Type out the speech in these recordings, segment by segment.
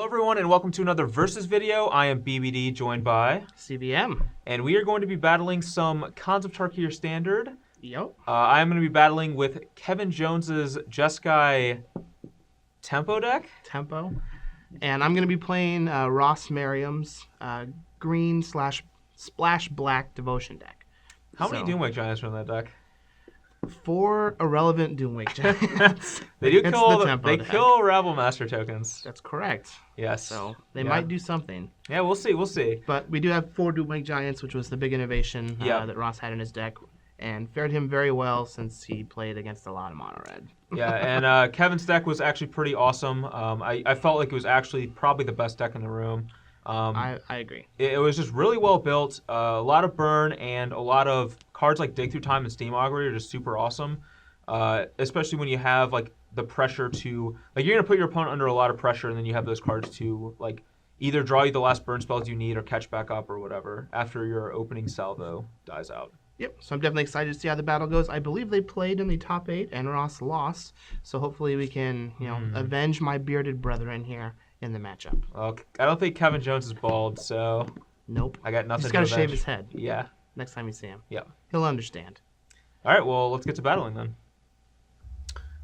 everyone, and welcome to another Versus video. I am BBD, joined by CVM. And we are going to be battling some Khans of Tarkir Standard. Yep. I am going to be battling with Kevin Jones's Jeskai Tempo deck. Tempo. And I'm going to be playing Ross Merriam's green / splash black devotion deck. How many Doomwake Giants are in that deck? 4 irrelevant Doomwake Giants. They do kill they kill Rabble Master tokens. That's correct. Yes. So they might do something. Yeah, we'll see. We'll see. But we do have 4 Doomwake Giants, which was the big innovation that Ross had in his deck, and fared him very well since he played against a lot of mono red. Yeah, and Kevin's deck was actually pretty awesome. I felt like it was actually probably the best deck in the room. I agree. It was just really well built, a lot of burn, and a lot of cards like Dig Through Time and Steam Augury are just super awesome, especially when you have like the pressure to, like, you're going to put your opponent under a lot of pressure, and then you have those cards to like either draw you the last burn spells you need or catch back up or whatever after your opening salvo dies out. Yep, so I'm definitely excited to see how the battle goes. I believe they played in the top 8, and Ross lost, so hopefully we can, avenge my bearded brethren here in the matchup. Well, I don't think Kevin Jones is bald, so nope. I got nothing. He's got to to shave his head. Yeah. Next time you see him. Yeah. He'll understand. All right, well, let's get to battling then.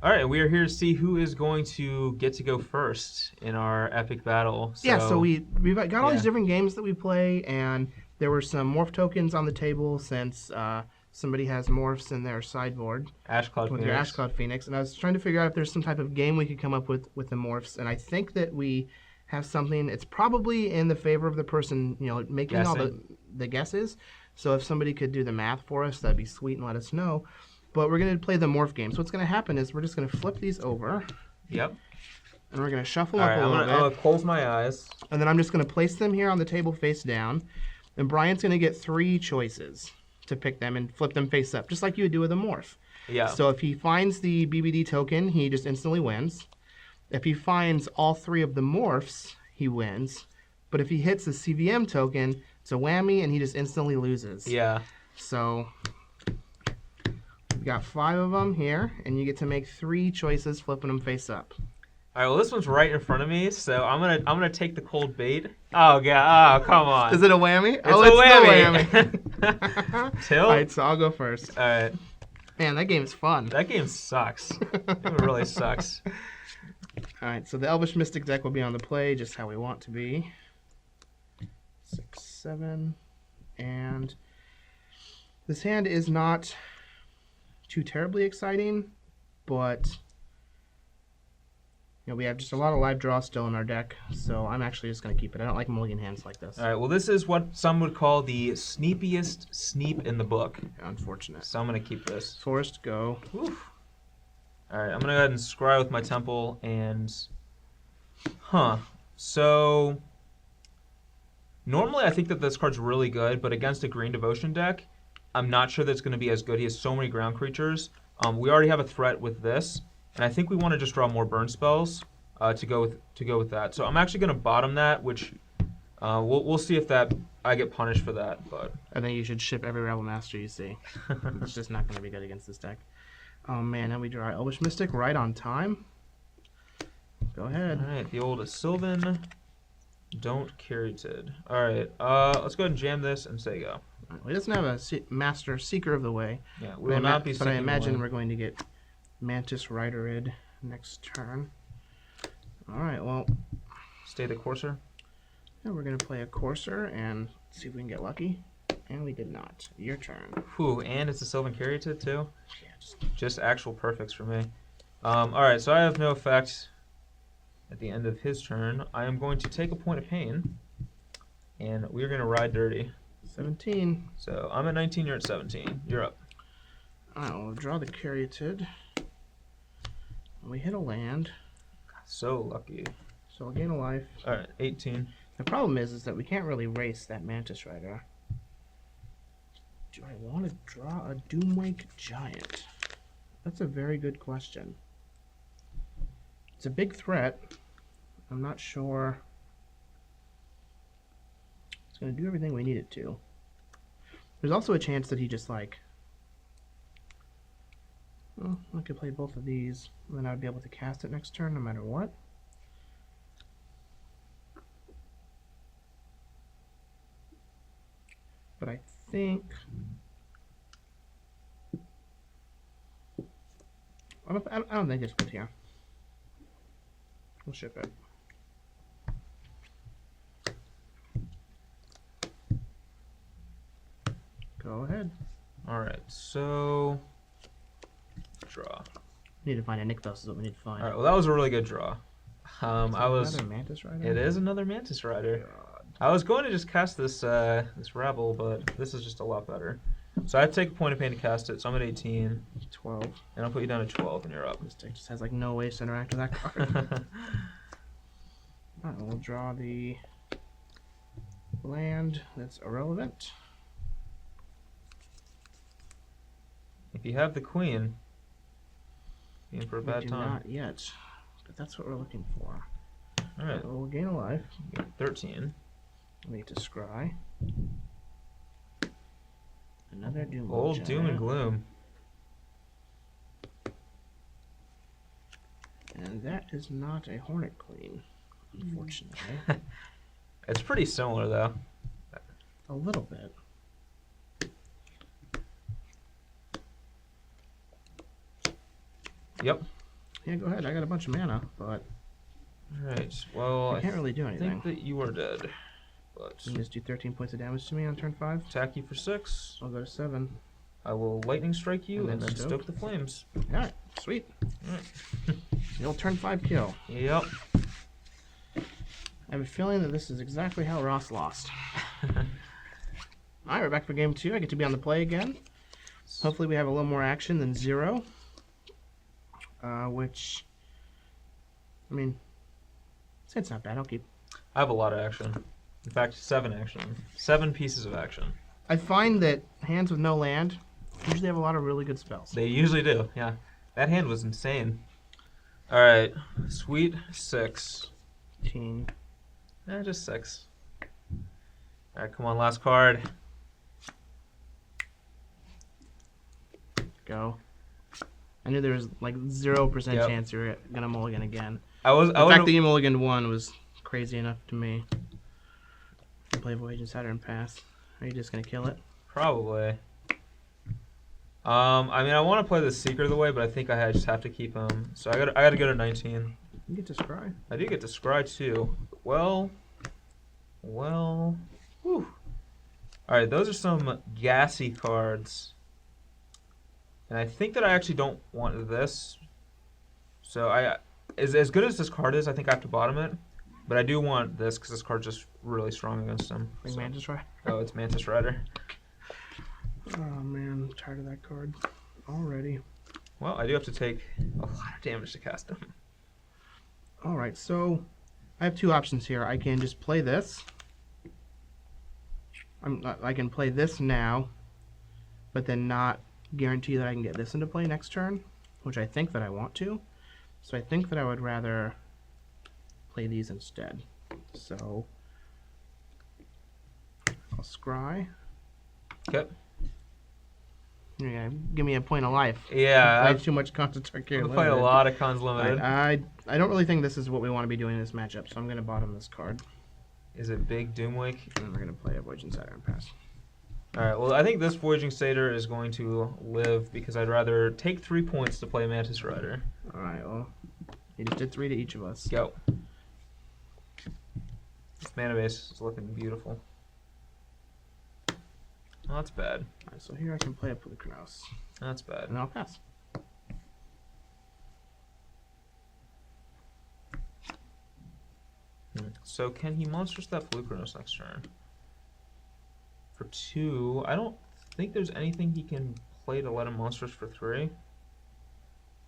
All right, we are here to see who is going to get to go first in our epic battle. So, yeah, so we've got all these different games that we play, and there were some morph tokens on the table since somebody has morphs in their sideboard. Ashcloud with Phoenix. Their Ashcloud Phoenix. And I was trying to figure out if there's some type of game we could come up with the morphs, and I think that we have something. It's probably in the favor of the person making all the guesses. So if somebody could do the math for us, that'd be sweet and let us know. But we're going to play the morph game. So what's going to happen is we're just going to flip these over. Yep. And we're going to shuffle up a little bit. I'm going to close my eyes. And then I'm just going to place them here on the table face down. And Brian's going to get 3 choices to pick them and flip them face up, just like you would do with a morph. Yeah. So if he finds the BBD token, he just instantly wins. If he finds all 3 of the morphs, he wins. But if he hits the CVM token, it's a whammy, and he just instantly loses. Yeah. So we got 5 of them here, and you get to make 3 choices, flipping them face up. All right. Well, this one's right in front of me, so I'm gonna take the cold bait. Oh god! Oh, come on! Is it a whammy? It's a whammy. Tilt. All right, so I'll go first. All right. Man, that game's fun. That game sucks. It really sucks. All right, so the Elvish Mystic deck will be on the play, just how we want to be. 6, 7, and this hand is not too terribly exciting, but we have just a lot of live draw still in our deck, so I'm actually just going to keep it. I don't like mulligan hands like this. All right, well, this is what some would call the sneepiest sneep in the book. Unfortunate. So I'm going to keep this. Forced, go. Oof. All right, I'm going to go ahead and scry with my temple and... So... Normally, I think that this card's really good, but against a green devotion deck, I'm not sure that it's going to be as good. He has so many ground creatures. We already have a threat with this, and I think we want to just draw more burn spells to go with that. So I'm actually going to bottom that, which we'll see if I get punished for that. But I think you should ship every Rebel Master you see. It's just not going to be good against this deck. Oh man, now we draw Elvish Mystic right on time. Go ahead. All right, the old Sylvan. Don't carry Tid. All right, let's go ahead and jam this and say go. Well, he doesn't have a Master Seeker of the Way. Yeah, we will not be. But I imagine we're going to get Mantis Riderid next turn. All right, well. Stay the Courser. Yeah, we're going to play a Courser and see if we can get lucky. And we did not. Your turn. Whew, and it's a Sylvan Caryatid too? Yeah, just actual perfects for me. All right, so I have no effect at the end of his turn. I am going to take a point of pain, and we're going to ride dirty. 17. So I'm at 19, you're at 17. You're up. All right, we'll draw the Caryatid. We hit a land. So lucky. So we'll gain a life. All right, 18. The problem is that we can't really race that Mantis Rider. Do I want to draw a Doomwake Giant? That's a very good question. It's a big threat. I'm not sure it's going to do everything we need it to. There's also a chance that he just like... Well, I could play both of these, and then I'd be able to cast it next turn no matter what. but I think I don't think it's good here. We'll ship it. Go ahead. All right, so draw. We need to find a Nykthos is what we need to find. All right, well that was a really good draw. Another Mantis Rider? It is another Mantis Rider. God. I was going to just cast this this Rabble, but this is just a lot better. So I take a point of pain to cast it, so I'm at 18. 12. And I'll put you down to 12 and you're up. This deck just has like no ways to interact with that card. Alright, we'll draw the land that's irrelevant. If you have the queen, you're in for a bad We do time. not yet, but that's what we're looking for. Alright, We'll gain a life. 13. We need to scry. Another Doom. Old Doom and Gloom. And that is not a Hornet Queen, unfortunately. It's pretty similar though. A little bit. Yep. Yeah, go ahead. I got a bunch of mana, but Alright, well, I can't really do anything. think that you are dead. But You just do 13 points of damage to me on turn 5. attack you for 6. I'll go to 7. I will lightning strike you and And then then stoke. stoke the flames. Alright, sweet. Alright. The old turn 5 kill. Yep. I have a feeling that this is exactly how Ross lost. Alright, we're back for game 2. I get to be on the play again. Hopefully we have a little more action than 0. Which, I mean, it's not bad. I'll keep. I have a lot of action. In fact, 7 action. 7 pieces of action. I find that hands with no land usually have a lot of really good spells. They usually do, yeah. That hand was insane. Alright, sweet 6. 15. Just 6. Alright, come on, last card. Go. I knew there was like 0% Yep. chance you were gonna mulligan again. The The fact that you mulliganed 1 was crazy enough to me. Play Voyage and Saturn pass. Are you just gonna kill it? Probably. I mean, I want to play the Seeker of the Way, but I think I just have to keep him. So I got to go to 19. You get to scry. I do get to scry too. Well. Whew. All right, those are some gassy cards. And I think that I actually don't want this. So as good as this card is, I think I have to bottom it. But I do want this because this card's just really strong against him. Like Mantis Rider. Oh, it's Mantis Rider. Oh man, I'm tired of that card already. Well, I do have to take a lot of damage to cast him. Alright, so I have 2 options here. I can just play this. I can play this now, but then not guarantee that I can get this into play next turn, which I think that I want to. So I think that I would rather play these instead. So I'll scry. Okay. Yeah, give me a point of life. Yeah, I I've played too much Concentrate Care. played a lot of Cons Limited. I don't really think this is what we want to be doing in this matchup, so I'm going to bottom this card. Is it Big Doomwake? And we're going to play a Voyage and Saturn pass. Alright, well, I think this Voyaging Satyr is going to live because I'd rather take 3 points to play Mantis Rider. Alright, well, you just did 3 to each of us. Go. This mana base is looking beautiful. Oh, that's bad. Alright, so here I can play up with the Kronos. That's bad. And I'll pass. So can he monstrous that Fluchronos next turn? For 2, I don't think there's anything he can play to let him monstrous for 3.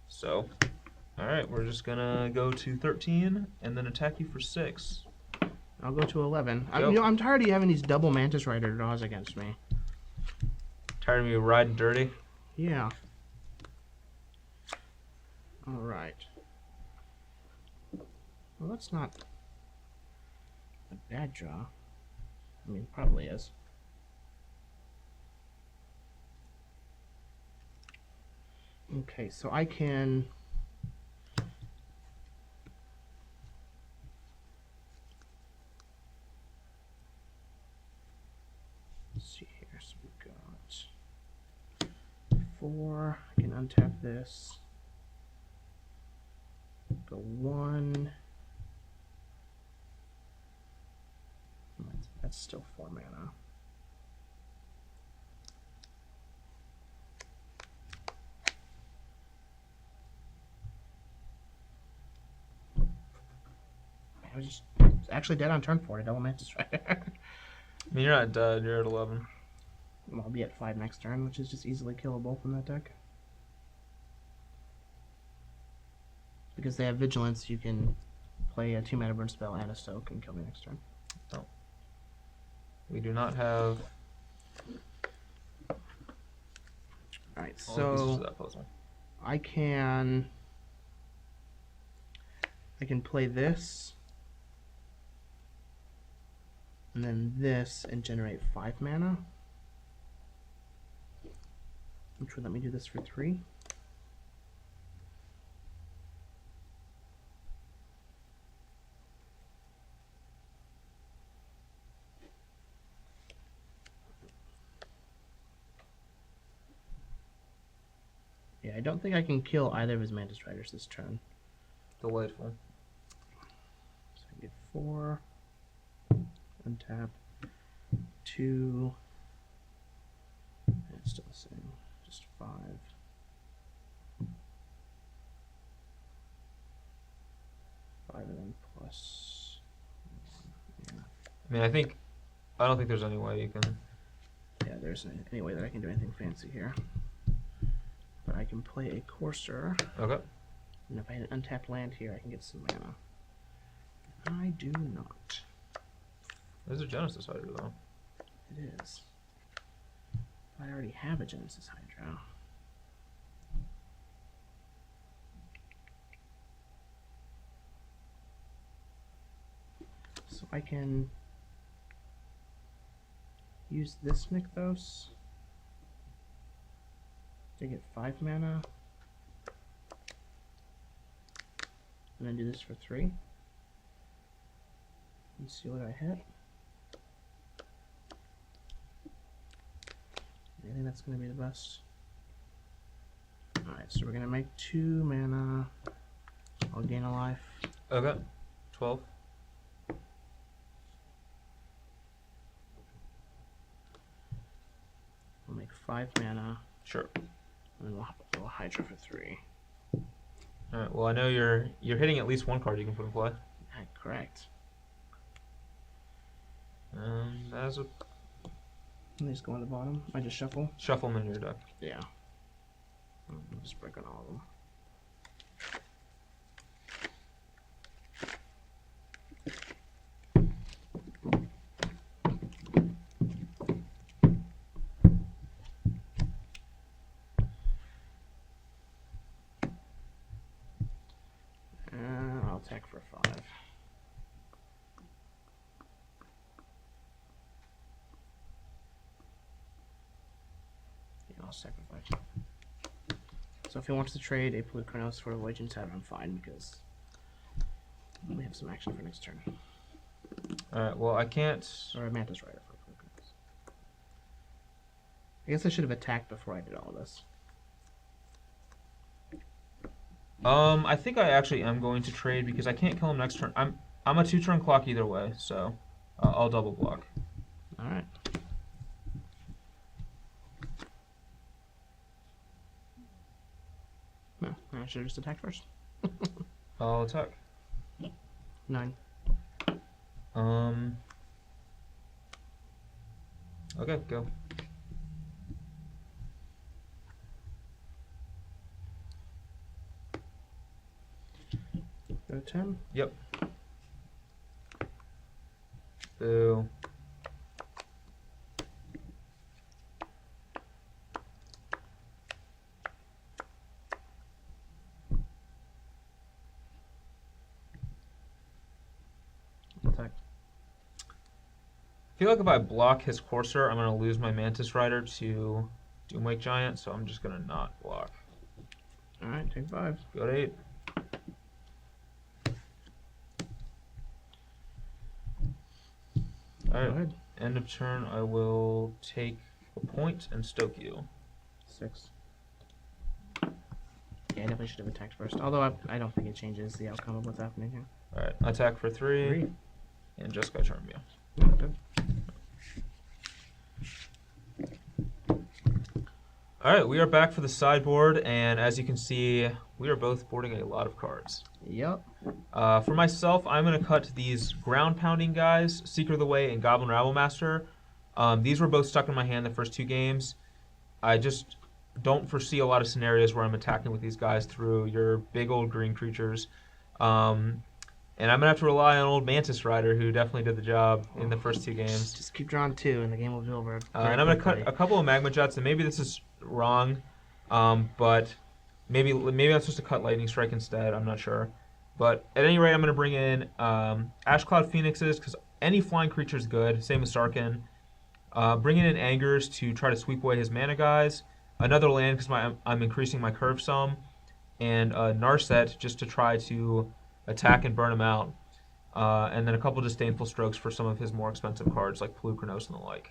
So, alright, we're just gonna go to 13 and then attack you for 6. I'll go to 11. Go. I'm tired of you having these double Mantis Rider draws against me. Tired of me riding dirty? Yeah. Alright. Well, that's not a bad draw. I mean, probably is. Okay, so I can... Let's see here. 4. I can untap this. Go 1. That's still 4 mana. I was actually dead on turn 4 to double Mantis Rider. I mean, you're not dead. You're at 11. Well, I'll be at 5 next turn, which is just easily killable from that deck. Because they have Vigilance, you can play a 2-mana burn spell and a Stoke and kill me next turn. No. We do not have... Alright, all the pieces of so that puzzle. I can play this, and then this, and generate 5 mana, which would let me do this for 3. Yeah, I don't think I can kill either of his Mantis Riders this turn. Delightful. So I get 4, untap, 2, and it's still the same, just 5. 5 and then plus 1. Yeah. I mean, I don't think there's any way you can... Yeah, there isn't any way that I can do anything fancy here. But I can play a Courser. Okay. And if I had an untapped land here, I can get some mana. I do not. There's a Genesis Hydra, though. It is. I already have a Genesis Hydra. So I can use this Nykthos to get 5 mana, and then do this for 3, and see what I hit. I think that's going to be the best. Alright, so we're going to make 2 mana. I'll gain a life. Okay. 12. We'll make 5 mana, Sure. and then we'll Hydra for 3. Alright, well, I know you're hitting at least one card you can put in play. Correct. As a... And these go on the bottom. I just shuffle. Shuffle them in your deck. Yeah. I'll just break on all of them. I'll attack for 5. I'll sacrifice. So if he wants to trade a Blue Chronos for a Legend Tab, I'm fine because we have some action for next turn. Alright, well, I can't... Or a Mantis Rider for Blue Chronos. I guess I should have attacked before I did all of this. I think I actually am going to trade because I can't kill him next turn. I'm a 2-turn clock either way, so I'll double block. Alright. No, I should have just attacked first. I'll attack. 9. Okay, go. Go to 10. Yep. Boo. Attack. I feel like if I block his Courser, I'm going to lose my Mantis Rider to Doomwake Giant, so I'm just going to not block. Alright, take 5. Go to 8. Go Alright, ahead. end of turn, I will take a point and stoke you. 6. Yeah, I definitely should have attacked first. Although I don't think it changes the outcome of what's happening here. All right, attack for 3. And Jeskai Tempo. Yeah, good. All right, we are back for the sideboard, and as you can see, we are both boarding a lot of cards. Yep. For myself, I'm going to cut these ground pounding guys, Seeker of the Way and Goblin Rabblemaster. These were both stuck in my hand the first 2 games. I just don't foresee a lot of scenarios where I'm attacking with these guys through your big old green creatures. And I'm going to have to rely on old Mantis Rider, who definitely did the job in the first 2 games. Just keep drawing 2, and the game will be over. And I'm going to cut a couple of Magma Jets, and maybe this is wrong, but maybe I'm supposed to cut Lightning Strike instead. I'm not sure. But at any rate, I'm going to bring in Ash Cloud Phoenixes, because any flying creature is good. Same with Sarkin. Bringing in Angers to try to sweep away his mana guys. Another land, because I'm increasing my curve some. And Narset, just to try to attack and burn him out. And then a couple Disdainful Strokes for some of his more expensive cards, like Polukranos and the like.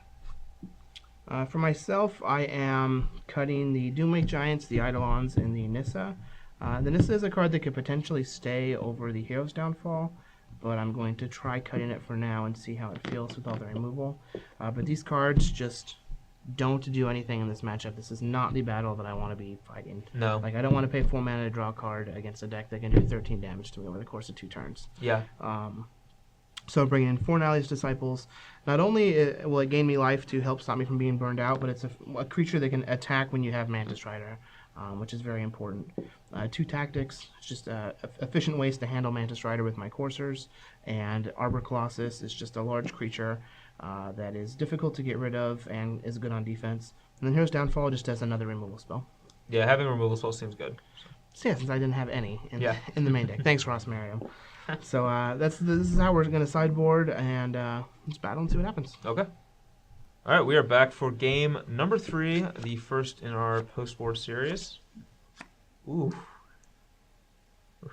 For myself, I am cutting the Doomwake Giants, the Eidolons, and the Nissa. The Nissa is a card that could potentially stay over the Hero's Downfall, but I'm going to try cutting it for now and see how it feels with all the removal. But these cards just don't do anything in this matchup. This is not the battle that I want to be fighting. No. Like, I don't want to pay 4 mana to draw a card against a deck that can do 13 damage to me over the course of 2 turns. Yeah. So I'm bringing in 4 Nally's Disciples. Not only will it gain me life to help stop me from being burned out, but it's a creature that can attack when you have Mantis Rider, which is very important. 2 Tactics, it's just efficient ways to handle Mantis Rider with my coursers, and Arbor Colossus is just a large creature that is difficult to get rid of and is good on defense. And then Hero's Downfall just does another removal spell. Yeah, having a removal spell seems good. So yeah, since I didn't have any in the main deck. Thanks, Ross Merriam. So this is how we're going to sideboard, and let's battle and see what happens. Okay. All right, we are back for game number 3, the first in our post-board series. Ooh.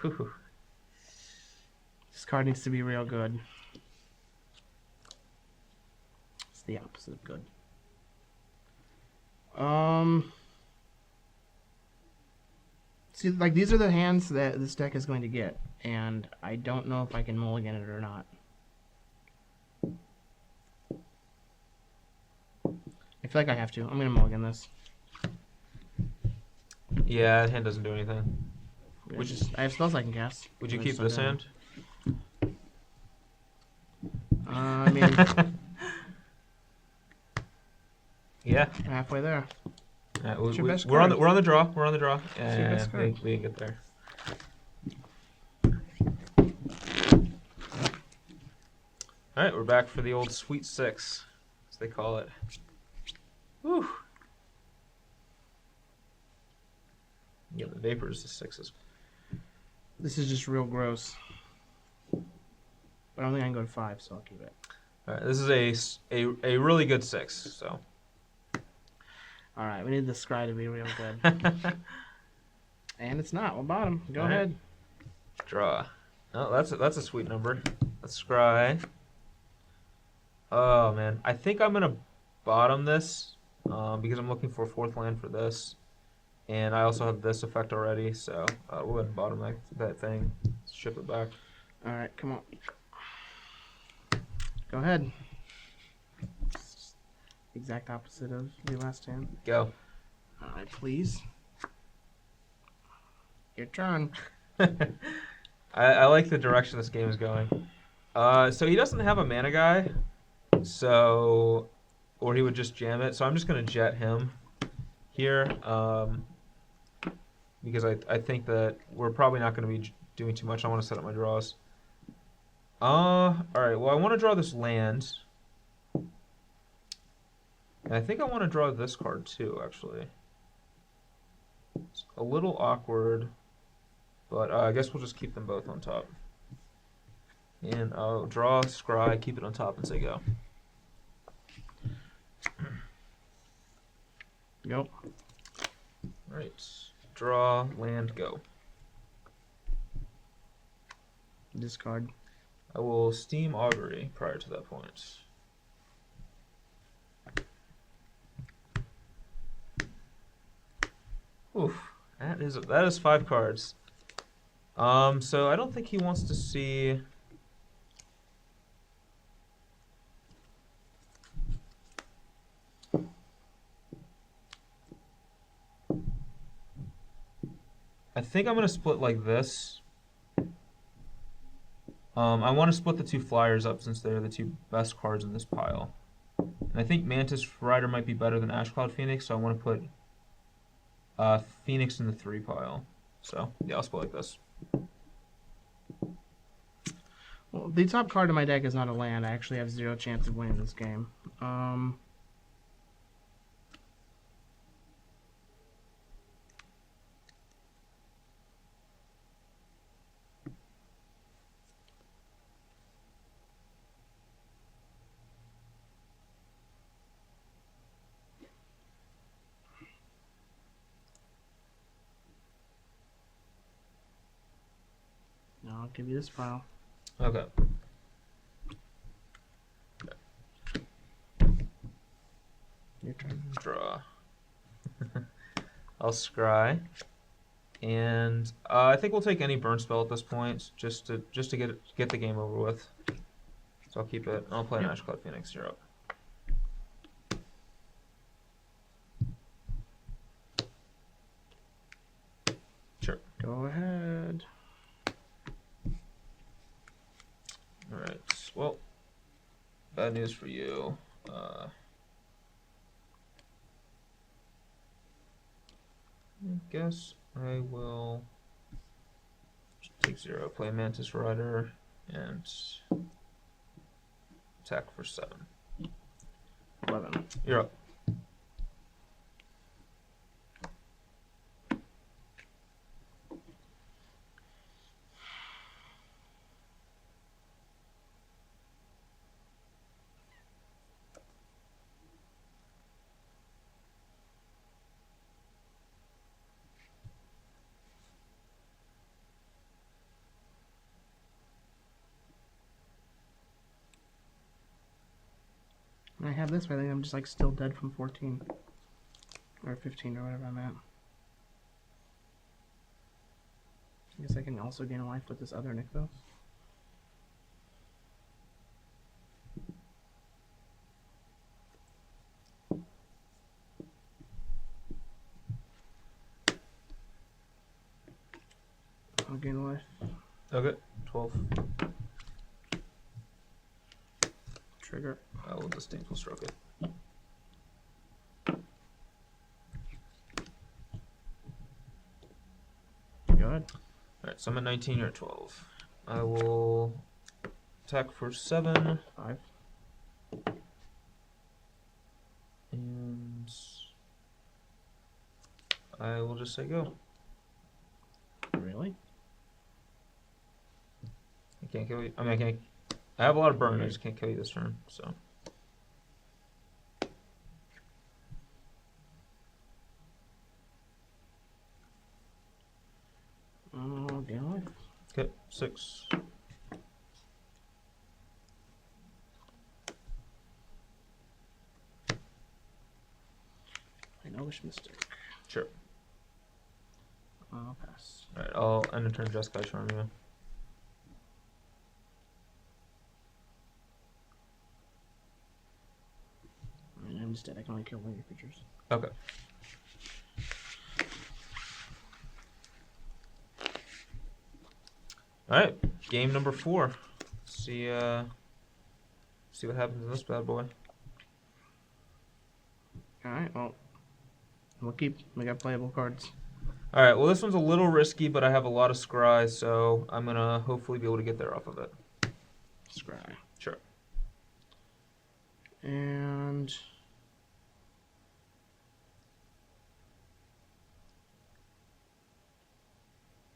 Ooh. This card needs to be real good. It's the opposite of good. See, like, these are the hands that this deck is going to get, and I don't know if I can mulligan it or not. I feel like I have to. I'm going to mulligan this. Yeah, that hand doesn't do anything. I have spells I can cast. Would you keep this hand? I mean... Yeah. We're halfway there. We're on the draw. We're on the draw. And we didn't get there. All right, we're back for the old Sweet 6, as they call it. Whew. Yeah, the vapors, the 6s. This is just real gross. But I don't think I can go to 5, so I'll keep it. All right, this is a really good 6, so. All right, we need the scry to be real good. And it's not. We'll bottom. Go ahead. Draw. Oh, that's a sweet number. Let's scry. Oh, man. I think I'm going to bottom this because I'm looking for a 4th land for this. And I also have this effect already, so we'll go ahead and bottom that thing. Let's ship it back. All right, come on. Go ahead. Exact opposite of the last hand. Go. All right, please. Your turn. I like the direction this game is going. So he doesn't have a mana guy, or he would just jam it. So I'm just going to jet him here because I think that we're probably not going to be doing too much. I want to set up my draws. All right, well, I want to draw this land. And I think I want to draw this card too, actually. It's a little awkward, but I guess we'll just keep them both on top. And I'll draw, scry, keep it on top, and say go. Go. Right. Draw, land, go. Discard. I will Steam Augury prior to that point. Oof. That is 5 cards. So I don't think he wants to see. I think I'm gonna split like this. I want to split the 2 flyers up since they're the 2 best cards in this pile. And I think Mantis Rider might be better than Ash Cloud Phoenix, so I want to put Phoenix in the 3 pile. So yeah, I'll split like this. Well, the top card in my deck is not a land. I actually have 0 chance of winning this game. No, I'll give you this pile. Okay. Your turn. Draw. I'll scry, and I think we'll take any burn spell at this point, just to get the game over with. So I'll keep it. I'll play an Ash Cloud Phoenix. You're up. Sure. Go ahead. All right. Well, bad news for you. I guess I will just take 0, play Mantis Rider, and attack for 7. 11. You're up. And I have this, but I think I'm just like still dead from 14. Or 15 or whatever I'm at. I guess I can also gain a life with this other Nykthos. I'll gain a life. Okay. 12. Trigger. I will disdainful stroke it. Good. Alright, so I'm at 19, you're at 12. I will attack for 7. 5. And I will just say go. Really? I can't kill you. I mean, I can't. I have a lot of burn. I just can't kill you this turn. So. Gain a life. Okay, 6. An Elvish Mystic. Sure. I'll pass. Alright, I'll end a turn Jeskai Charm you. I mean, I'm just dead. I can only kill one of your creatures. Okay. Alright, game number 4. See what happens in this bad boy. Alright, well, we got playable cards. Alright, well this one's a little risky, but I have a lot of scry, so I'm gonna hopefully be able to get there off of it. Scry. Sure. And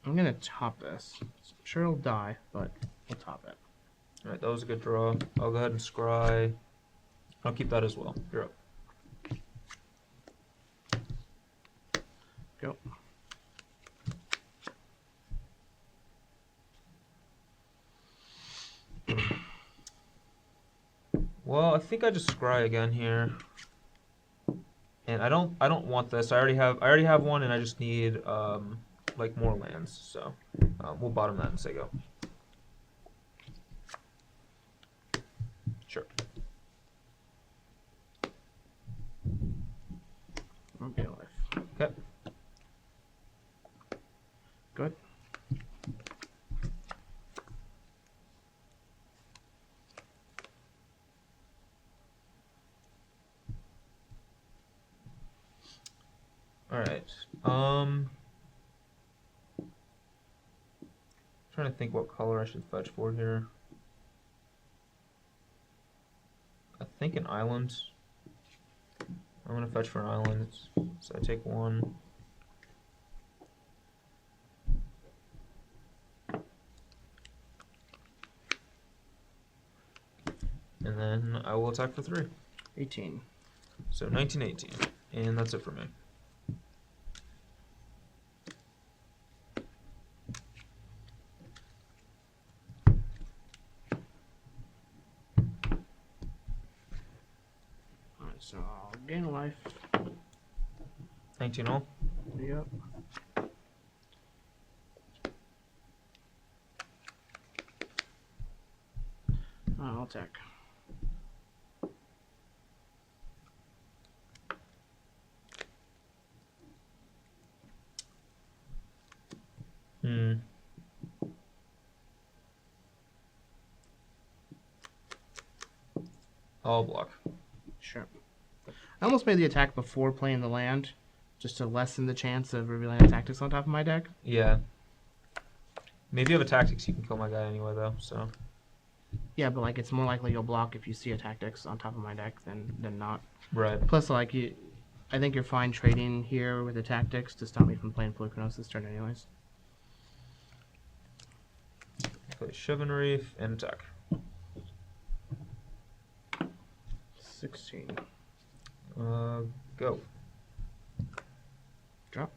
I'm gonna top this. I'm sure it'll die, but we'll top it. Alright, that was a good draw. I'll go ahead and scry. I'll keep that as well. You're up. Go. Well, I think I just scry again here. And I don't want this. I already have one, and I just need like more lands. So we'll bottom that and say go. Sure. Okay, life. Okay. Good. All right. Trying to think what color I should fetch for here. I think an island. I'm gonna fetch for an island. So I take one. And then I will attack for 3. 18. So 1918. And that's it for me. Alright, so I'll gain a life. 19 all. Yep. I'll attack. I'll block. Sure. I almost made the attack before playing the land, just to lessen the chance of revealing a tactics on top of my deck. Yeah. Maybe you have a tactics, you can kill my guy anyway, though. So. Yeah, but like it's more likely you'll block if you see a tactics on top of my deck than not. Right. Plus, like I think you're fine trading here with the tactics to stop me from playing Flukernos this turn, anyways. Play Chivalry and attack. 16. Go. Drop.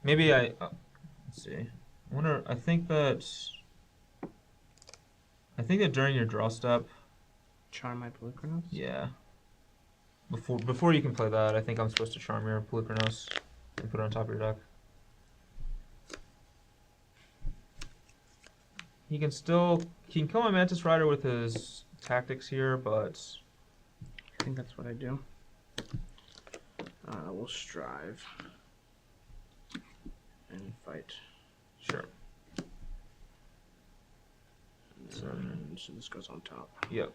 Maybe let's see. I wonder. I think that during your draw step. Charm my Flukernos? Yeah. Before you can play that, I think I'm supposed to charm your Flukernos and put it on top of your deck. He can kill my Mantis Rider with his tactics here, but I think that's what I do. We'll strive and fight. Sure. So this goes on top. Yep.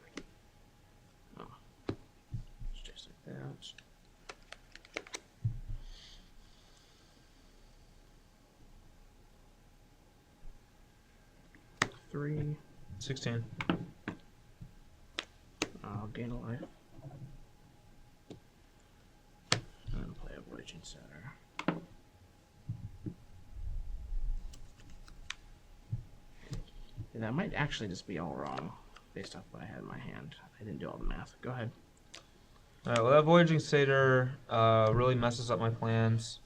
Oh. It's just like that. Three. 16. I'll gain a life. And play a Voyaging Setter. Yeah, that might actually just be all wrong, based off what I had in my hand. I didn't do all the math. Go ahead. Alright, well that Voyaging Satyr really messes up my plans.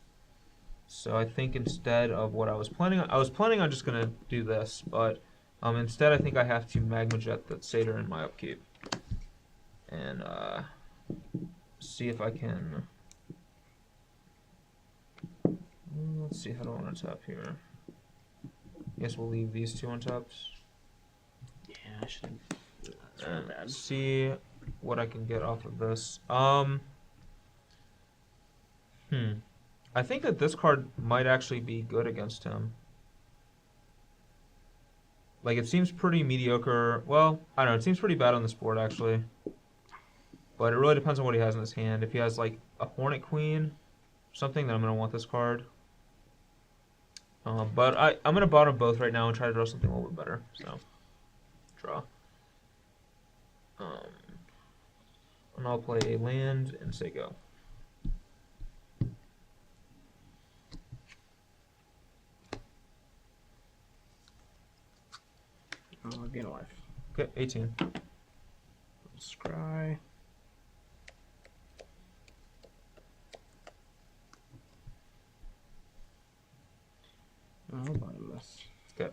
So I think instead of what I was planning on just gonna do this, but instead I think I have to Magma Jet that Satyr in my upkeep. And see if I can let's see, how do I want to tap here? I guess we'll leave these two untapped. Yeah, I should have. That's really bad. See what I can get off of this. I think that this card might actually be good against him. Like, it seems pretty mediocre. Well, I don't know. It seems pretty bad on this board, actually. But it really depends on what he has in his hand. If he has, like, a Hornet Queen or something, then I'm going to want this card. But I'm going to bottom both right now and try to draw something a little bit better. So, draw. And I'll play a land and say go. I'll gain a life. Okay, 18. Scry. I'll bottom this. Okay.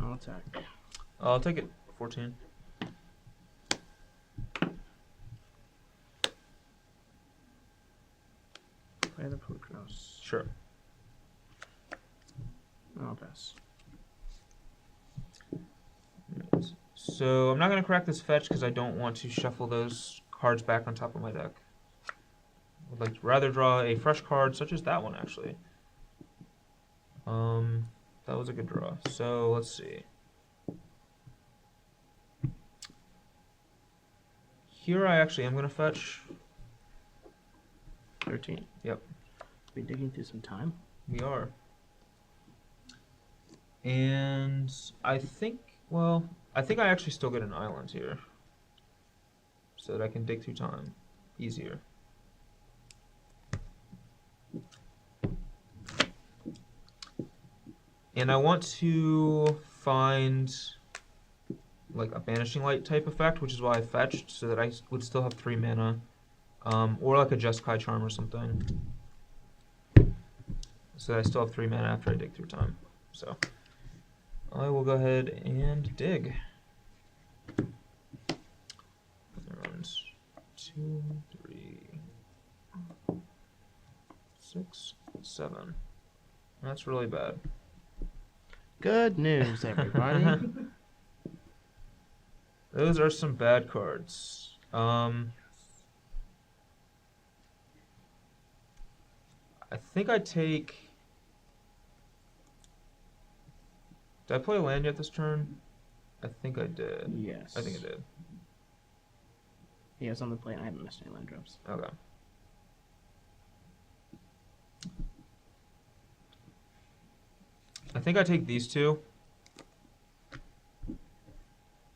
I'll attack. I'll take it. 14. Play the Pukros. Sure. I'll pass. Right. So I'm not going to crack this fetch because I don't want to shuffle those cards back on top of my deck. I'd like to rather draw a fresh card, such as that one, actually. That was a good draw. So let's see. Here I actually am going to fetch. 13. Yep. We digging through some time? We are. And I think, well, I think I actually still get an island here. So that I can dig through time easier. And I want to find like a Banishing Light type effect, which is why I fetched, so that I would still have 3 mana. Or like a Jeskai Charm or something. So that I still have 3 mana after I dig through time. So I will go ahead and dig. Around 2, 3, 6, 7. That's really bad. Good news, everybody. Those are some bad cards. I think I take... Did I play a land yet this turn? I think I did. Yes. I think I did. Yeah, it's on the plate. I haven't missed any land drops. Okay. I think I take these two.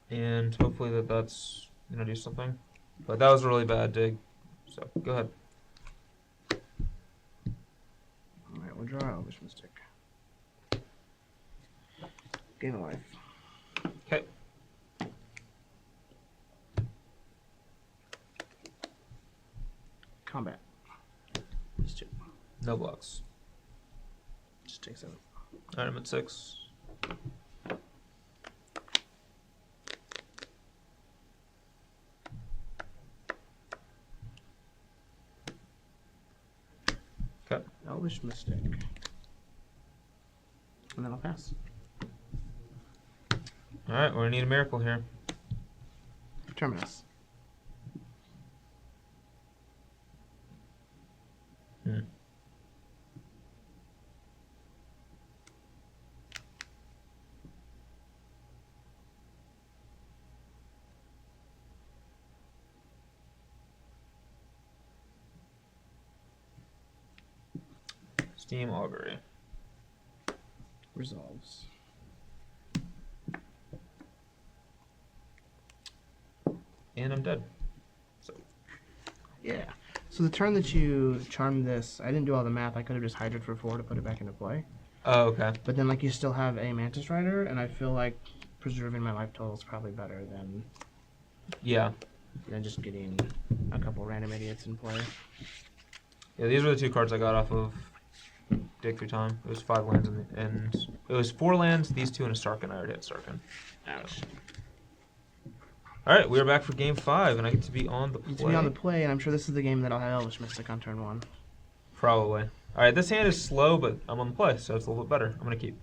And hopefully that's going to do something. But that was a really bad dig. So, go ahead. Alright, we'll draw Elvish Mystic. Gain a life. Okay. Combat. Just 2. No blocks. Just take 7. Alright, I'm at 6. Okay. Elvish Mystic. And then I'll pass. Alright, we're going to need a miracle here. Terminus. Steam Augury. Resolves. And I'm dead. So Yeah. So the turn that you charmed this, I didn't do all the math. I could have just hydrated for 4 to put it back into play. Oh, okay. But then, like, you still have a Mantis Rider, and I feel like preserving my life total is probably better than just getting a couple random idiots in play. Yeah, these are the 2 cards I got off of Dig Through Time. It was 5 lands and it was 4 lands, these 2 and a Sarkhan. I already had Sarkhan. Ouch. Alright, we are back for game 5, and I get to be on the play. You get to be on the play, and I'm sure this is the game that I'll have Elvish Mystic on turn 1. Probably. Alright, this hand is slow, but I'm on the play, so it's a little bit better. I'm going to keep.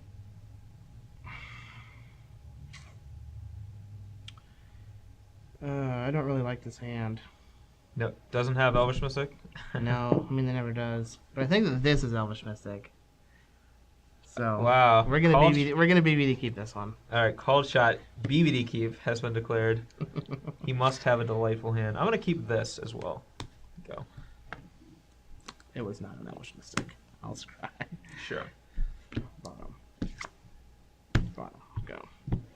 I don't really like this hand. No, doesn't have Elvish Mystic? No, I mean, it never does. But I think that this is Elvish Mystic. So wow. we're gonna BBD keep this one. Alright, called shot. BBD keep has been declared. He must have a delightful hand. I'm going to keep this as well. Go. It was not an Elvish Mystic. I'll scry. Sure. Bottom. Bottom. Go.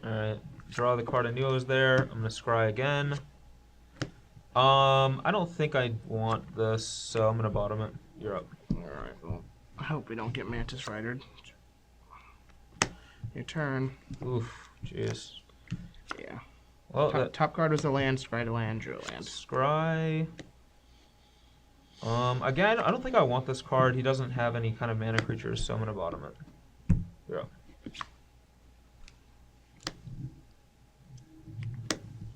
Alright. Draw the card I knew was there. I'm going to scry again. I don't think I want this, so I'm going to bottom it. You're up. Alright, well, I hope we don't get Mantis Ridered. Your turn. Oof, jeez. Yeah. Well, top card was a land, scry to land, drew a land. Scry. Again, I don't think I want this card. He doesn't have any kind of mana creatures, so I'm gonna bottom it. Yeah.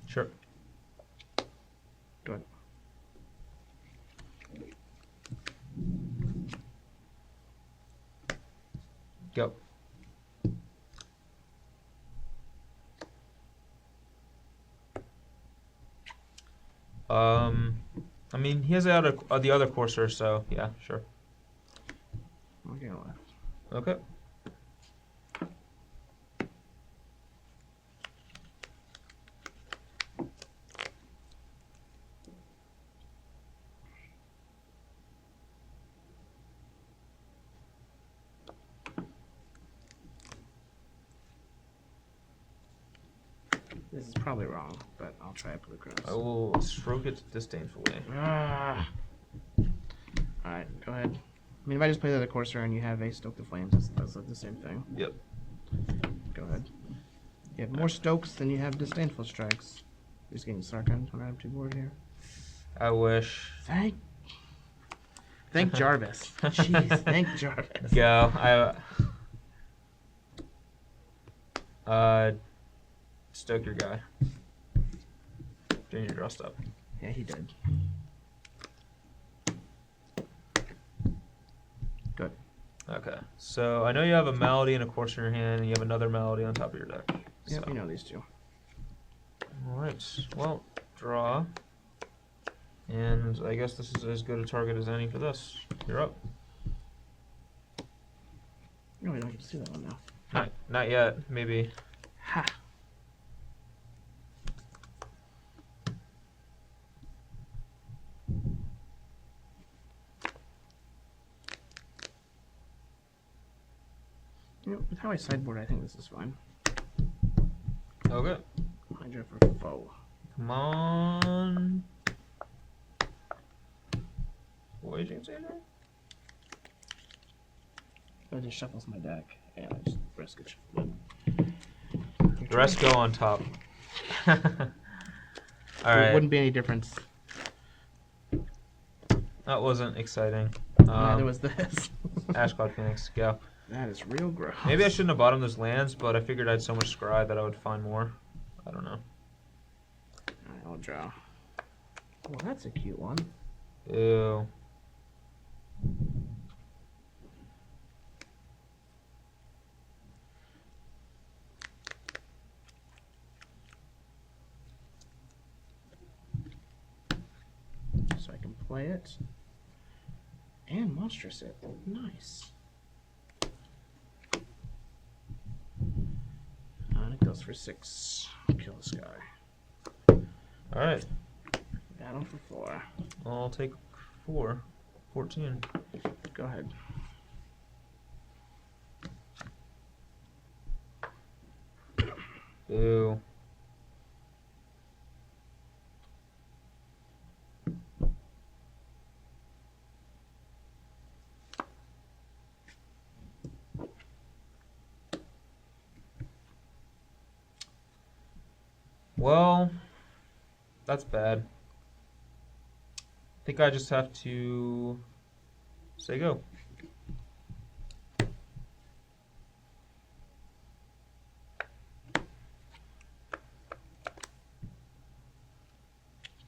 Sure. Go ahead. Go. I mean, he has the other courser, so yeah, sure. Okay, left. Okay. This is probably wrong, but I'll try it blue cross. I will stroke it disdainfully. Ah. Alright, go ahead. I mean, if I just play the other courser and you have a Stoke the Flames, that's like the same thing. Yep. Go ahead. You have more Stokes than you have disdainful strikes. Just getting Sarkhan on our empty board here. I wish. Thank Jarvis. Jeez, thank Jarvis. Go. Stoke your guy. Junior draw stop. Yeah, he did. Good. Okay. So I know you have a Malady and a course in your hand, and you have another Malady on top of your deck. Yep, So. you know these two. Alright. Well, draw. And I guess this is as good a target as any for this. You're up. No, we don't get to see that one now. Not yet. Maybe. Ha! You know, with how I sideboard, I think this is fine. Okay. Hydra for foe. Come on. Voyaging Sailor? It just shuffles my deck, and I just risk it. The rest go on top. There Alright. wouldn't be any difference. That wasn't exciting. Neither was this. Ash Cloud Phoenix, go. That is real gross. Maybe I shouldn't have bottomed those lands, but I figured I had so much scry that I would find more. I don't know. Alright, I'll draw. Well, that's a cute one. Ew. So I can play it. And monstrous it. Nice. And it goes for 6. Kill this guy. Alright. Battle for 4. I'll take 4. 14. Go ahead. Ew. Well, that's bad. I think I just have to say go.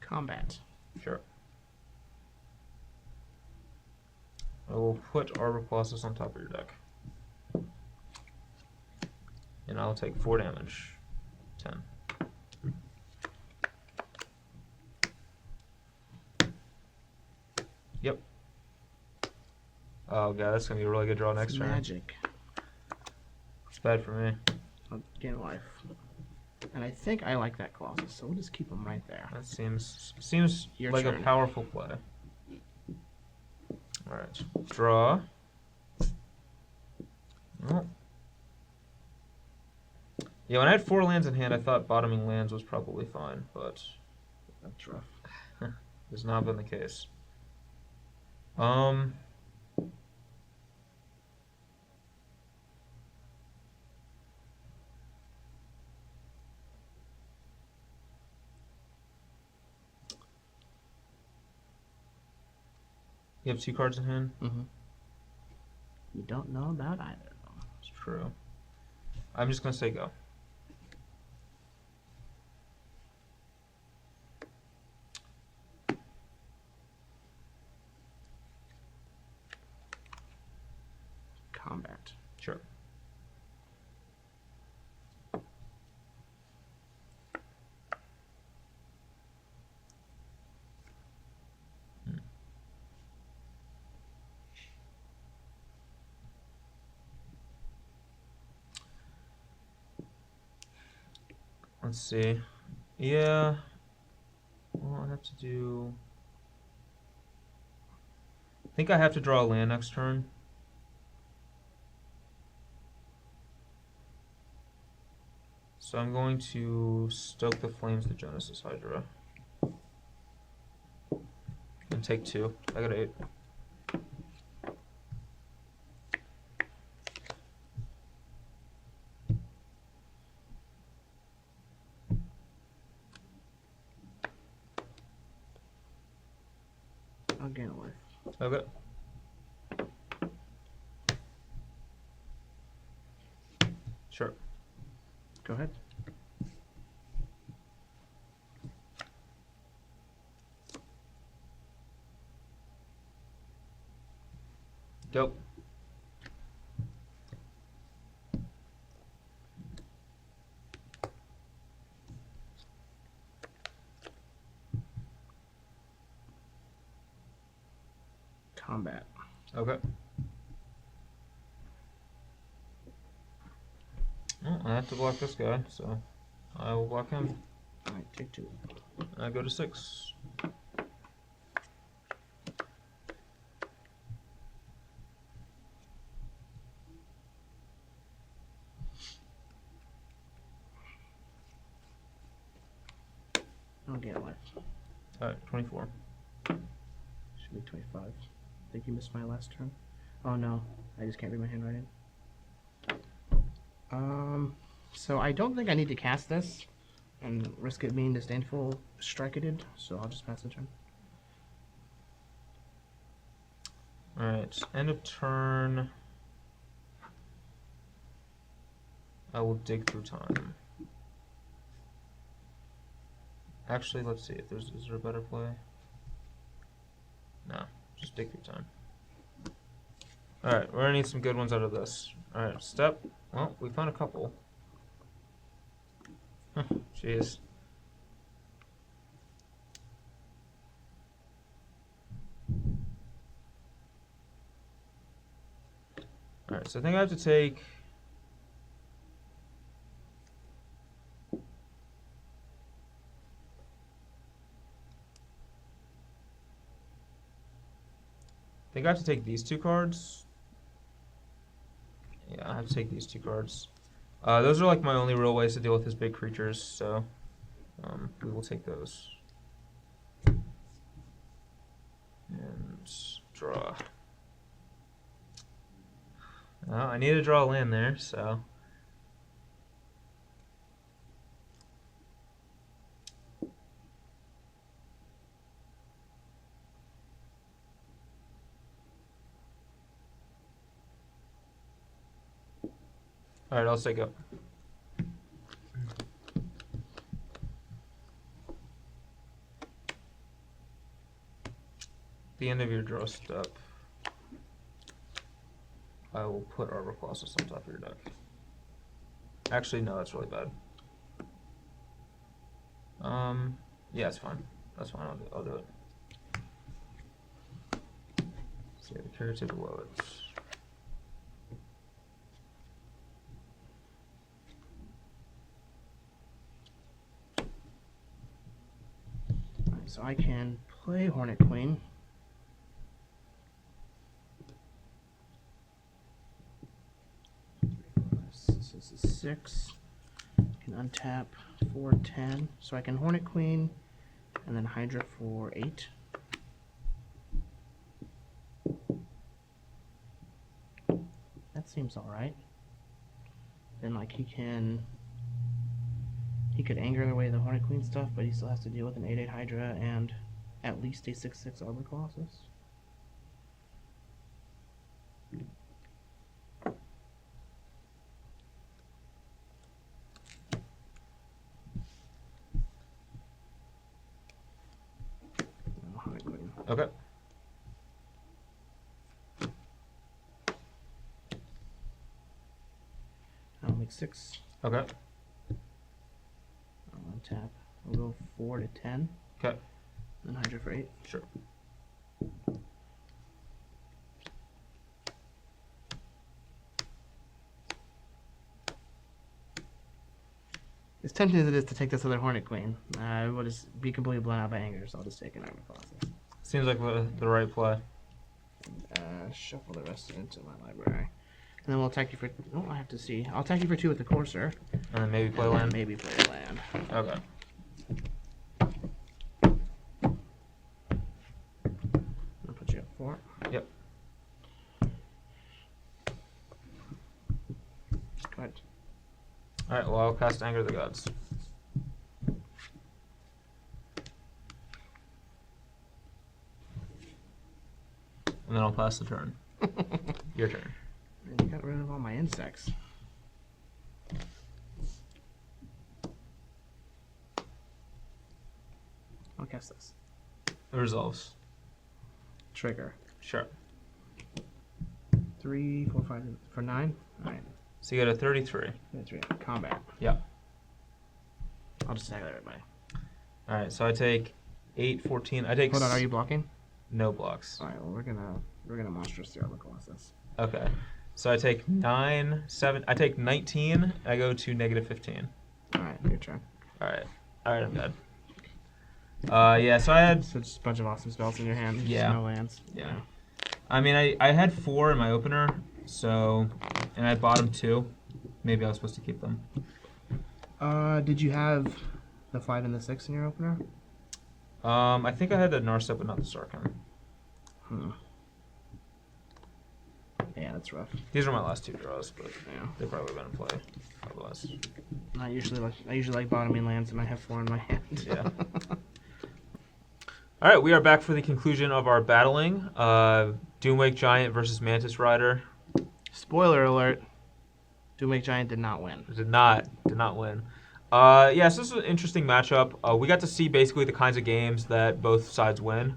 Combat. Sure. I will put Arbor Colossus on top of your deck. And I'll take 4 damage. 10. Yep. Oh god, that's gonna be a really good draw next turn. Magic. It's bad for me. I'll gain life. And I think I like that Colossus, so we'll just keep him right there. That seems Your like turn. a powerful play. Alright. Draw. Oh. Yeah, when I had 4 lands in hand, I thought bottoming lands was probably fine, but That's rough. has not been the case. You have 2 cards in hand? Mm-hmm. You don't know about either of them. It's true. I'm just going to say go. Combat. Sure. Let's see. Yeah. Well, I have to do... I think I have to draw a land next turn. So I'm going to stoke the flames of the Genesis Hydra. And take 2. I got 8. I'll gain a life. Okay. Sure. Go ahead. Go. Combat. Okay. Well, I have to block this guy, so I will block him. Alright, take 2. I go to 6. I'll gain a life. Alright, 24. Should be 25. I think you missed my last turn. Oh no, I just can't read my handwriting. So I don't think I need to cast this and risk it being disdainful striketed, so I'll just pass the turn. Alright, end of turn. I will dig through time. Actually, let's see if is there a better play? No, just dig through time. Alright, we're gonna need some good ones out of this. Alright, step. Well, we found a couple. Jeez. Alright, so I think I have to take... I think I have to take these 2 cards. Yeah, I have to take these 2 cards. Those are like my only real ways to deal with his big creatures, so we will take those. And draw. Well, I need to draw a land there, so... Alright, I'll say go. The end of your draw step, I will put Arbor Colossus on top of your deck. Actually, no, that's really bad. Yeah, it's fine. That's fine, I'll do it. So yeah, the carry table below it. So I can play Hornet Queen. This is a 6. I can untap for 10. So I can Hornet Queen and then Hydra for 8. That seems alright. Then like he could anger away the Hornet Queen stuff, but he still has to deal with an 8/8 Hydra and at least a 6/6 Arbor Colossus. Okay. I'll make 6. Okay. I'll untap. I'll go 4 to 10. Okay. Then Hydra for 8. Sure. As tempting as it is to take this other Hornet Queen, I will just be completely blown out by anger, so I'll just take an Armor Colossus. Seems like the right play. Shuffle the rest into my library. And then we'll attack you for... Oh, I have to see. I'll attack you for 2 with the Courser. And then maybe play And land. maybe play a land. Okay. I'll put you up 4. Yep. Good. Alright, well, I'll cast Anger of the Gods. And then I'll pass the turn. Your turn. And you got rid of all my insects. I'll cast this. It resolves. Trigger. Sure. 3, 4, 5, for 9? Alright. So you get a 33. 3. Combat. Yeah. I'll just attack everybody. Alright, so I take 8, 14. I take... Hold on, are you blocking? No blocks. Alright, well we're gonna monstrous the Armor Colossus. Okay. So I take 9, 7. I take 19. I go to negative 15. Alright, your turn. Alright. Alright, I'm dead. Yeah, so I had... So just a bunch of awesome spells in your hand. Just Yeah. no lands. Yeah. I mean, I had 4 in my opener, so... And I bottom 2. Maybe I was supposed to keep them. Did you have the 5 and the 6 in your opener? I think I had the Narset, but not the Sarkhan. Yeah, that's rough. These are my last 2 draws, but Yeah. they probably would have been in play otherwise. I usually like bottoming lands, and I have 4 in my hand. Yeah. All right, we are back for the conclusion of our battling. Doomwake Giant versus Mantis Rider. Spoiler alert: Doomwake Giant did not win. Did not win. Yeah, so this was an interesting matchup. We got to see basically the kinds of games that both sides win.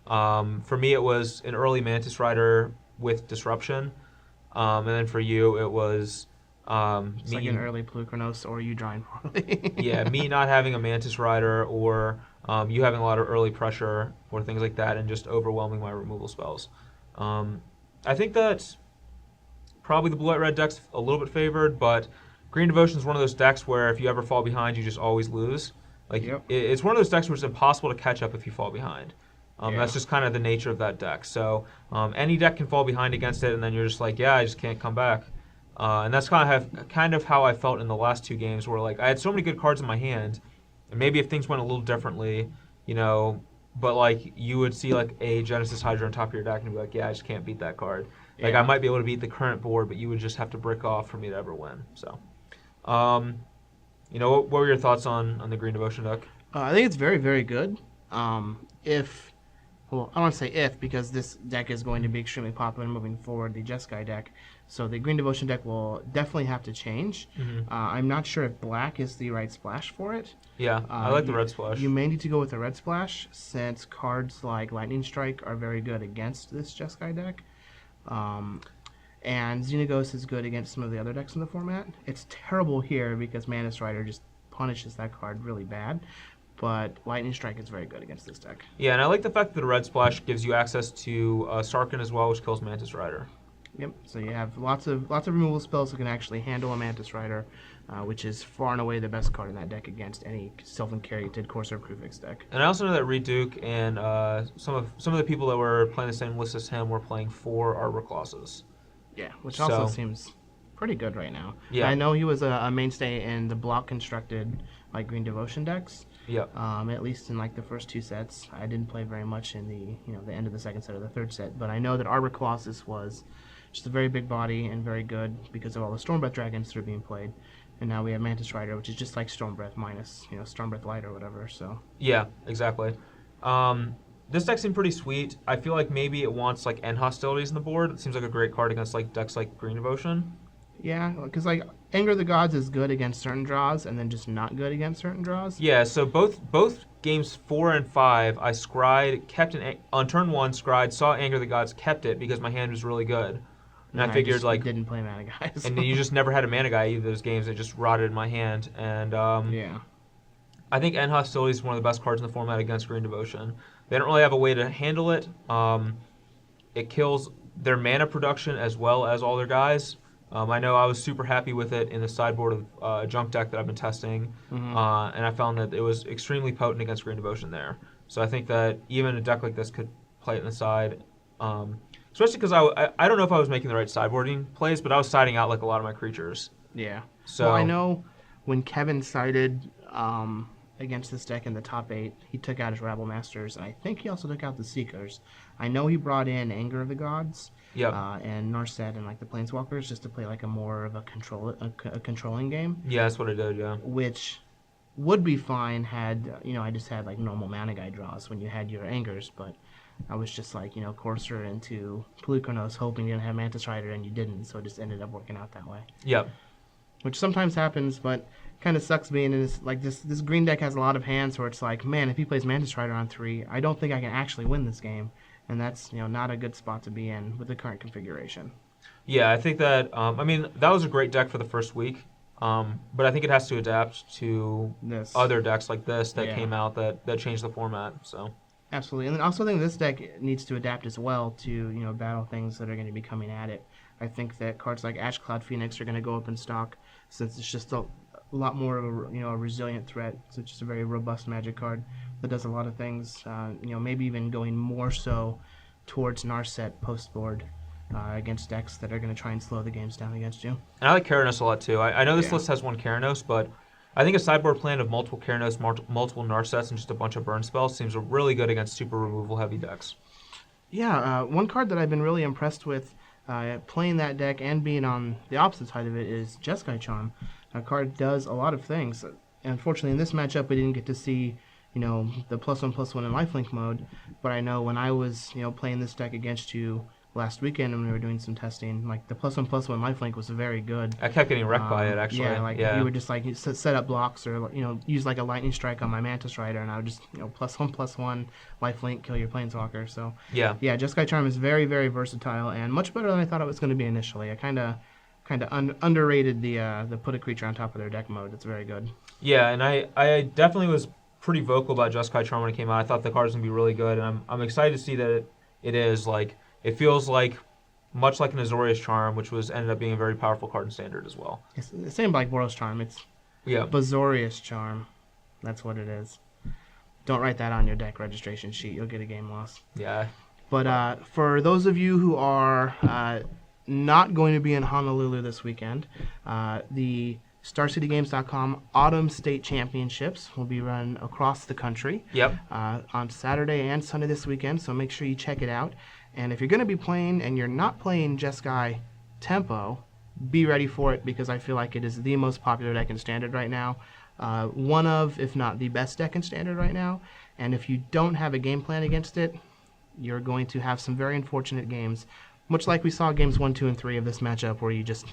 For me, it was an early Mantis Rider with Disruption, and then for you, it was It's like an early Plukernos or you drawing poorly. yeah, me not having a Mantis Rider or you having a lot of early pressure or things like that, and just overwhelming my removal spells. I think that probably the blue-white-red deck's a little bit favored, but Green Devotion is one of those decks where if you ever fall behind, you just always lose. Like Yep. it's one of those decks where it's impossible to catch up if you fall behind. Yeah. That's just kind of the nature of that deck. So any deck can fall behind against it, and then you're just like, yeah, I just can't come back. And that's kind of how I felt in the last 2 games, where like I had so many good cards in my hand, and maybe if things went a little differently, you know, but like you would see like a Genesis Hydra on top of your deck and be like, yeah, I just can't beat that card. Like Yeah. I might be able to beat the current board, but you would just have to brick off for me to ever win. So, you know, what were your thoughts on the Green Devotion deck? I think it's very, very good. Well, I don't want to say if, because this deck is going to be extremely popular moving forward, the Jeskai deck. So the Green Devotion deck will definitely have to change. I'm not sure if black is the right splash for it. Yeah, I like the red splash. You may need to go with the red splash, since cards like Lightning Strike are very good against this Jeskai deck. And Xenagos is good against some of the other decks in the format. It's terrible here because Mantis Rider just punishes that card really bad. But Lightning Strike is very good against this deck. Yeah, and I like the fact that the red splash gives you access to Sarkhan as well, which kills Mantis Rider. Yep. So you have lots of removal spells that can actually handle a Mantis Rider, which is far and away the best card in that deck against any Sylvan-Carried Corsair Krufix deck. And I also know that Reed Duke and some of the people that were playing the same list as him were playing 4 Arbor Colossus. Yeah, which also seems pretty good right now. Yeah. I know he was a mainstay in the block constructed like Green Devotion decks. Yep. At least in like the first 2 sets. I didn't play very much in the end of the second set or the third set, but I know that Arbor Colossus was just a very big body and very good because of all the Stormbreath dragons that are being played. And now we have Mantis Rider, which is just like Stormbreath minus, Stormbreath Light or whatever. So Yeah, exactly. This deck seemed pretty sweet. I feel like maybe it wants like end hostilities in the board. It seems like a great card against like decks like Green Devotion. yeah, because like Anger of the Gods is good against certain draws and then just not good against certain draws. Yeah, so both games 4 and 5, I scryed, kept on turn 1, scryed, saw Anger of the Gods, kept it because my hand was really good. And I figured, like... didn't play Mana Guys. And then you just never had a Mana Guy either of those games. It just rotted in my hand. And yeah. I think End Hostility is one of the best cards in the format against Green Devotion. They don't really have a way to handle it. It kills their mana production as well as all their guys. I know I was super happy with it in the sideboard of a junk deck that I've been testing, and I found that it was extremely potent against Green Devotion there. So I think that even a deck like this could play it in the side, especially because I don't know if I was making the right sideboarding plays, but I was siding out like a lot of my creatures. Yeah. So well, I know when Kevin sided against this deck in the top 8, he took out his Rabble Masters, and I think he also took out the Seekers. I know he brought in Anger of the Gods. Yep. And Narset and like the Planeswalkers just to play like a more of a controlling game. Yeah, that's what I did. Yeah. Which would be fine had I just had like normal Mana Guy draws when you had your Angers, but I was just like Courser into Peluconos hoping you're gonna have Mantis Rider and you didn't, so it just ended up working out that way. Yep. Which sometimes happens, but kind of sucks being in this like this green deck has a lot of hands where it's like, man, if he plays Mantis Rider on 3, I don't think I can actually win this game. And that's not a good spot to be in with the current configuration. Yeah, I think that that was a great deck for the first week, but I think it has to adapt to other decks like this that came out that changed the format. So absolutely, and then also I think this deck needs to adapt as well to battle things that are going to be coming at it. I think that cards like Ash Cloud Phoenix are going to go up in stock since it's just a lot more of a resilient threat. So it's just a very robust Magic card that does a lot of things. Maybe even going more so towards Narset post board against decks that are going to try and slow the games down against you. And I like Keranos a lot too. I know this list has one Keranos, but I think a sideboard plan of multiple Keranos, multiple Narsets, and just a bunch of burn spells seems really good against super removal heavy decks. Yeah, one card that I've been really impressed with playing that deck and being on the opposite side of it is Jeskai Charm. A card does a lot of things. Unfortunately, in this matchup, we didn't get to see, the +1/+1 in lifelink mode. But I know when I was, playing this deck against you last weekend when we were doing some testing, like the +1/+1 lifelink was very good. I kept getting wrecked by it, actually. You would just set up blocks or use like a lightning strike on my Mantis Rider, and I would just +1/+1 lifelink kill your Planeswalker. So yeah, Jeskai Charm is very, very versatile and much better than I thought it was going to be initially. I kind of underrated the put a creature on top of their deck mode. It's very good. Yeah, and I definitely was pretty vocal about Jeskai Charm when it came out. I thought the card was going to be really good, and I'm excited to see that it is. Like, it feels like much like an Azorius Charm, which ended up being a very powerful card in Standard as well. It's the same like Boros Charm. It's Bazorius Charm. That's what it is. Don't write that on your deck registration sheet. You'll get a game loss. Yeah. But for those of you who are not going to be in Honolulu this weekend, the StarCityGames.com Autumn State Championships will be run across the country on Saturday and Sunday this weekend, so make sure you check it out. And if you're going to be playing and you're not playing Jeskai Tempo, be ready for it because I feel like it is the most popular deck in Standard right now. One of, if not the best deck in Standard right now. And if you don't have a game plan against it, you're going to have some very unfortunate games, much like we saw games 1, 2, and 3 of this matchup where you just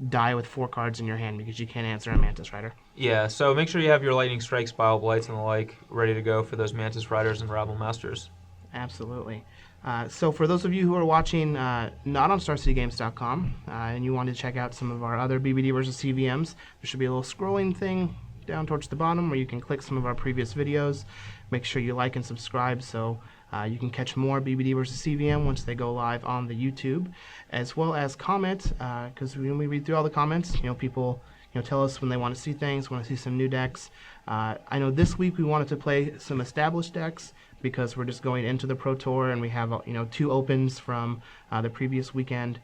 die with 4 cards in your hand because you can't answer a Mantis Rider. Yeah, so make sure you have your Lightning Strikes, Bile Blights, and the like ready to go for those Mantis Riders and Rabble Masters. Absolutely. So for those of you who are watching not on StarCityGames.com and you want to check out some of our other BBD versus CVMs, there should be a little scrolling thing down towards the bottom where you can click some of our previous videos. Make sure you like and subscribe so you can catch more BBD versus CVM once they go live on the YouTube, as well as comment, because when we read through all the comments, people tell us when they want to see things, want to see some new decks. I know this week we wanted to play some established decks because we're just going into the Pro Tour and we have 2 opens from the previous weekend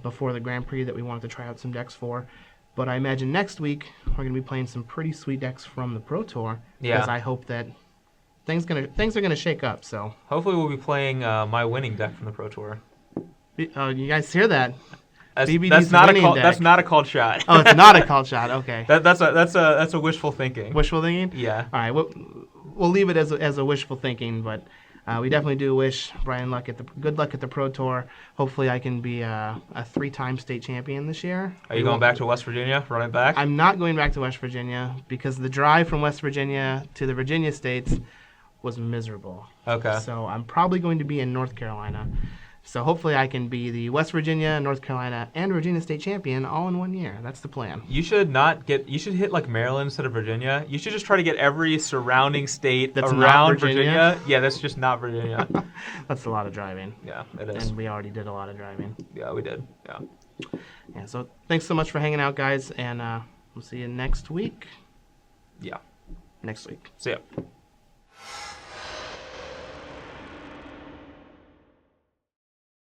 before the Grand Prix that we wanted to try out some decks for. But I imagine next week we're going to be playing some pretty sweet decks from the Pro Tour because I hope that things are gonna shake up. So hopefully we'll be playing my winning deck from the Pro Tour. You guys hear that? That's not a called shot. Oh, it's not a called shot. Okay. That's a wishful thinking. Wishful thinking? Yeah. All right. We'll leave it as a wishful thinking, but we definitely do wish Brian good luck at the Pro Tour. Hopefully I can be a 3-time state champion this year. Are you going back to West Virginia, running back? I'm not going back to West Virginia because the drive from West Virginia to the Virginia states was miserable. Okay. So I'm probably going to be in North Carolina. So hopefully I can be the West Virginia, North Carolina, and Virginia state champion all in 1 year. That's the plan. You should you should hit like Maryland instead of Virginia. You should just try to get every surrounding state That's around not Virginia. Yeah, that's just not Virginia. That's a lot of driving. Yeah, it is. And we already did a lot of driving. Yeah, we did. Yeah. Yeah, so thanks so much for hanging out, guys, and we'll see you next week. Yeah. Next week. See ya.